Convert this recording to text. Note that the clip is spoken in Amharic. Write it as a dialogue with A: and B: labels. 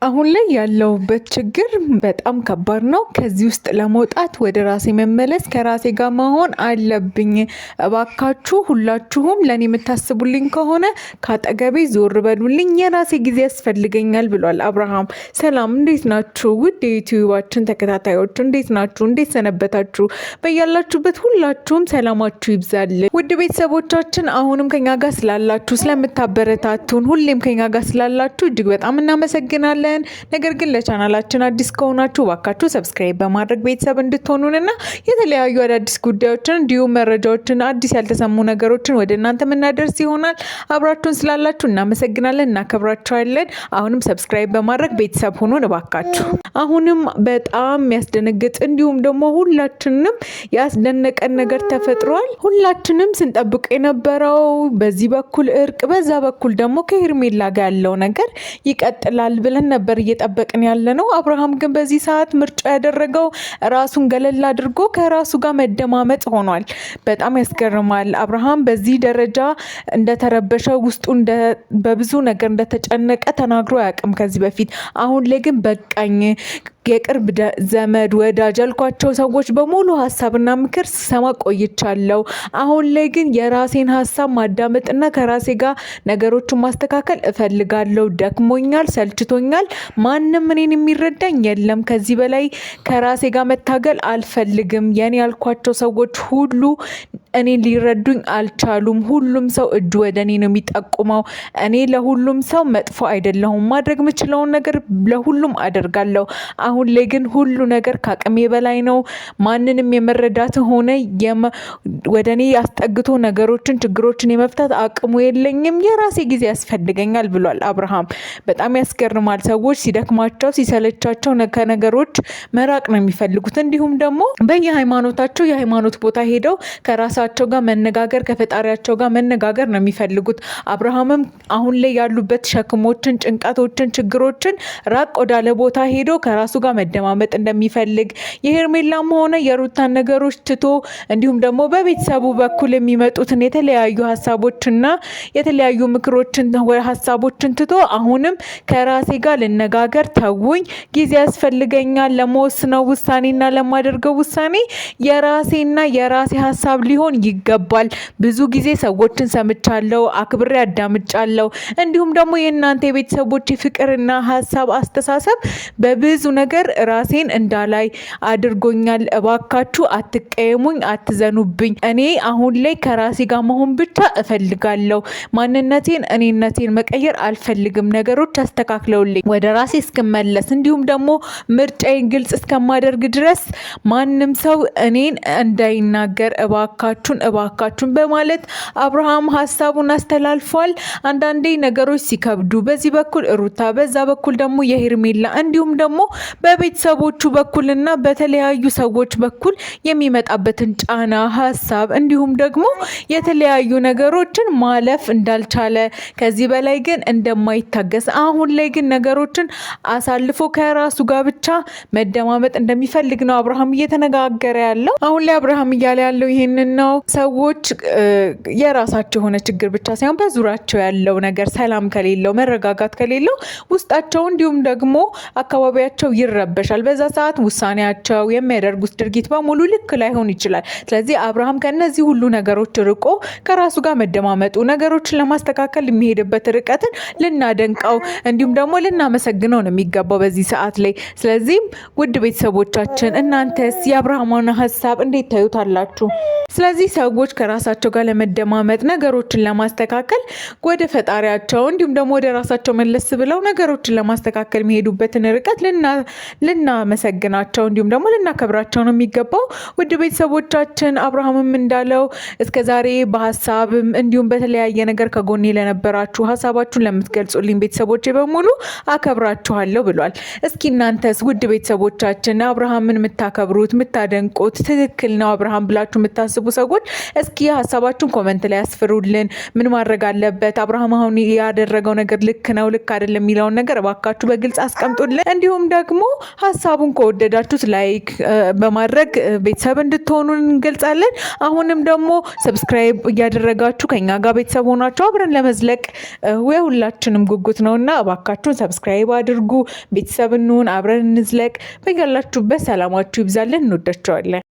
A: አሁን ላይ ያለውበት ችግር በጣም ከባድ ነው። ከዚህ ውስጥ ለመውጣት ወደ ራሴ መመለስ ከራሴ ጋር መሆን አለብኝ። እባካችሁ ሁላችሁም ለኔ የምታስቡልኝ ከሆነ ካጠገቤ ዞር በሉልኝ፣ የራሴ ጊዜ ያስፈልገኛል ብሏል አብርሃም። ሰላም እንዴት ናችሁ? ውድ የዩቲዩባችን ተከታታዮች እንዴት ናችሁ? እንዴት ሰነበታችሁ? በያላችሁበት ሁላችሁም ሰላማችሁ ይብዛል። ውድ ቤተሰቦቻችን አሁንም ከኛ ጋር ስላላችሁ ስለምታበረታቱን ሁሌም ከኛ ጋር ስላላችሁ እጅግ በጣም እናመሰግናለን። ነገር ግን ለቻናላችን አዲስ ከሆናችሁ እባካችሁ ሰብስክራይብ በማድረግ ቤተሰብ እንድትሆኑንና የተለያዩ አዳዲስ ጉዳዮችን እንዲሁም መረጃዎችን አዲስ ያልተሰሙ ነገሮችን ወደ እናንተ የምናደርስ ይሆናል። አብራችሁን ስላላችሁ እናመሰግናለን፣ እናከብራችኋለን። አሁንም ሰብስክራይብ በማድረግ ቤተሰብ ሁኑን እባካችሁ። አሁንም በጣም የሚያስደነግጥ እንዲሁም ደግሞ ሁላችንም ያስደነቀን ነገር ተፈጥሯል። ሁላችንም ስንጠብቅ የነበረው በዚህ በኩል እርቅ፣ በዛ በኩል ደግሞ ከሄርሜላ ጋር ያለው ነገር ይቀጥላል ብለን ነበር እየጠበቅን ያለ ነው። አብርሃም ግን በዚህ ሰዓት ምርጫ ያደረገው ራሱን ገለል አድርጎ ከራሱ ጋር መደማመጥ ሆኗል። በጣም ያስገርማል። አብርሃም በዚህ ደረጃ እንደተረበሸ ውስጡ በብዙ ነገር እንደተጨነቀ ተናግሮ አያውቅም ከዚህ በፊት። አሁን ላይ ግን በቃኝ የቅርብ ዘመድ ወዳጅ ያልኳቸው ሰዎች በሙሉ ሀሳብና ምክር ሰማ ቆይቻለሁ። አሁን ላይ ግን የራሴን ሀሳብ ማዳመጥና ከራሴ ጋር ነገሮችን ማስተካከል እፈልጋለሁ። ደክሞኛል፣ ሰልችቶኛል። ማንም እኔን የሚረዳኝ የለም። ከዚህ በላይ ከራሴ ጋር መታገል አልፈልግም። የኔ ያልኳቸው ሰዎች ሁሉ እኔን ሊረዱኝ አልቻሉም። ሁሉም ሰው እጁ ወደ እኔ ነው የሚጠቁመው። እኔ ለሁሉም ሰው መጥፎ አይደለሁም። ማድረግ የምችለውን ነገር ለሁሉም አደርጋለሁ። አሁን ላይ ግን ሁሉ ነገር ከአቅሜ በላይ ነው። ማንንም የመረዳት ሆነ ወደ እኔ ያስጠግቶ ነገሮችን ችግሮችን የመፍታት አቅሙ የለኝም። የራሴ ጊዜ ያስፈልገኛል ብሏል አብርሃም። በጣም ያስገርማል። ሰዎች ሲደክማቸው ሲሰለቻቸው ከነገሮች መራቅ ነው የሚፈልጉት። እንዲሁም ደግሞ በየሃይማኖታቸው የሃይማኖት ቦታ ሄደው ከራሳቸው ጋር መነጋገር ከፈጣሪያቸው ጋር መነጋገር ነው የሚፈልጉት። አብርሃምም አሁን ላይ ያሉበት ሸክሞችን፣ ጭንቀቶችን፣ ችግሮችን ራቅ ወዳለ ቦታ ሄዶ ከራሱ ጋር መደማመጥ እንደሚፈልግ የሄርሜላም ሆነ የሩታን ነገሮች ትቶ እንዲሁም ደግሞ በቤተሰቡ በኩል የሚመጡትን የተለያዩ ሀሳቦችና የተለያዩ ምክሮችን ሀሳቦችን ትቶ አሁንም ከራሴ ጋር ልነጋገር፣ ተውኝ፣ ጊዜ ያስፈልገኛል ለመወስነው ውሳኔና ለማደርገው ውሳኔ የራሴና የራሴ ሀሳብ ሊሆን ይገባል። ብዙ ጊዜ ሰዎችን ሰምቻለሁ፣ አክብሬ አዳምጫለሁ። እንዲሁም ደግሞ የእናንተ የቤተሰቦች ፍቅርና ሀሳብ አስተሳሰብ በብዙ ነገር ራሴን እንዳላይ አድርጎኛል። እባካችሁ አትቀየሙኝ፣ አትዘኑብኝ። እኔ አሁን ላይ ከራሴ ጋር መሆን ብቻ እፈልጋለሁ። ማንነቴን እኔነቴን መቀየር አልፈልግም። ነገሮች አስተካክለውልኝ ወደ ራሴ እስክመለስ እንዲሁም ደግሞ ምርጫዬን ግልጽ እስከማደርግ ድረስ ማንም ሰው እኔን እንዳይናገር እባካችሁን በማለት አብርሃም ሀሳቡን አስተላልፏል። አንዳንዴ ነገሮች ሲከብዱ በዚህ በኩል ሩታ፣ በዛ በኩል ደግሞ የሄርሜላ እንዲሁም ደግሞ በቤተሰቦቹ በኩልና በተለያዩ ሰዎች በኩል የሚመጣበትን ጫና ሀሳብ እንዲሁም ደግሞ የተለያዩ ነገሮችን ማለፍ እንዳልቻለ ከዚህ በላይ ግን እንደማይታገስ አሁን ላይ ግን ነገሮችን አሳልፎ ከራሱ ጋር ብቻ መደማመጥ እንደሚፈልግ ነው አብርሃም እየተነጋገረ ያለው። አሁን ላይ አብርሃም እያለ ያለው ይሄንን ነው። ሰዎች የራሳቸው የሆነ ችግር ብቻ ሳይሆን በዙሪያቸው ያለው ነገር ሰላም ከሌለው መረጋጋት ከሌለው ውስጣቸው እንዲሁም ደግሞ አካባቢያቸው ይረበሻል። በዛ ሰዓት ውሳኔያቸው የሚያደርጉት ድርጊት በሙሉ ልክ ላይሆን ይችላል። ስለዚህ አብርሃም ከነዚህ ሁሉ ነገሮች ርቆ ከራሱ ጋር መደማመጡ ነገሮችን ለማስተካከል የሚሄድበት ርቀትን ልናደንቀው እንዲሁም ደግሞ ልናመሰግነው ነው የሚገባው በዚህ ሰዓት ላይ። ስለዚህም ውድ ቤተሰቦቻችን እናንተስ የአብርሃምን ሀሳብ እንዴት ታዩታላችሁ? ስለዚህ ሰዎች ከራሳቸው ጋር ለመደማመጥ ነገሮችን ለማስተካከል ወደ ፈጣሪያቸው እንዲሁም ደግሞ ወደ ራሳቸው መለስ ብለው ነገሮችን ለማስተካከል የሚሄዱበትን ርቀት ልናመሰግናቸው እንዲሁም ደግሞ ልናከብራቸው ነው የሚገባው። ውድ ቤተሰቦቻችን አብርሃምም እንዳለው እስከዛሬ በሀሳብም እንዲሁም በተለያየ ነገር ከጎኔ ለነበራችሁ ሀሳባችሁን ለምትገልጹልኝ ቤተሰቦቼ በሙሉ አከብራችኋለሁ ብሏል። እስኪ እናንተስ ውድ ቤተሰቦቻችን አብርሃምን የምታከብሩት የምታደንቁት ትክክል ነው አብርሃም ብላችሁ የምታስቡ ሰዎች እስኪ ሀሳባችሁን ኮመንት ላይ ያስፍሩልን። ምን ማድረግ አለበት? አብርሃም አሁን ያደረገው ነገር ልክ ነው ልክ አይደለም የሚለውን ነገር እባካችሁ በግልጽ አስቀምጡልን። እንዲሁም ደግሞ ሀሳቡን ከወደዳችሁት ላይክ በማድረግ ቤተሰብ እንድትሆኑ እንገልጻለን። አሁንም ደግሞ ሰብስክራይብ እያደረጋችሁ ከኛ ጋር ቤተሰብ ሆናችሁ አብረን ለመዝለቅ የሁላችንም ጉጉት ነውና እባካችሁን ሰብስክራይብ አድርጉ። ቤተሰብ እንሁን፣ አብረን እንዝለቅ። በያላችሁበት ሰላማችሁ ይብዛልን። እንወዳችኋለን።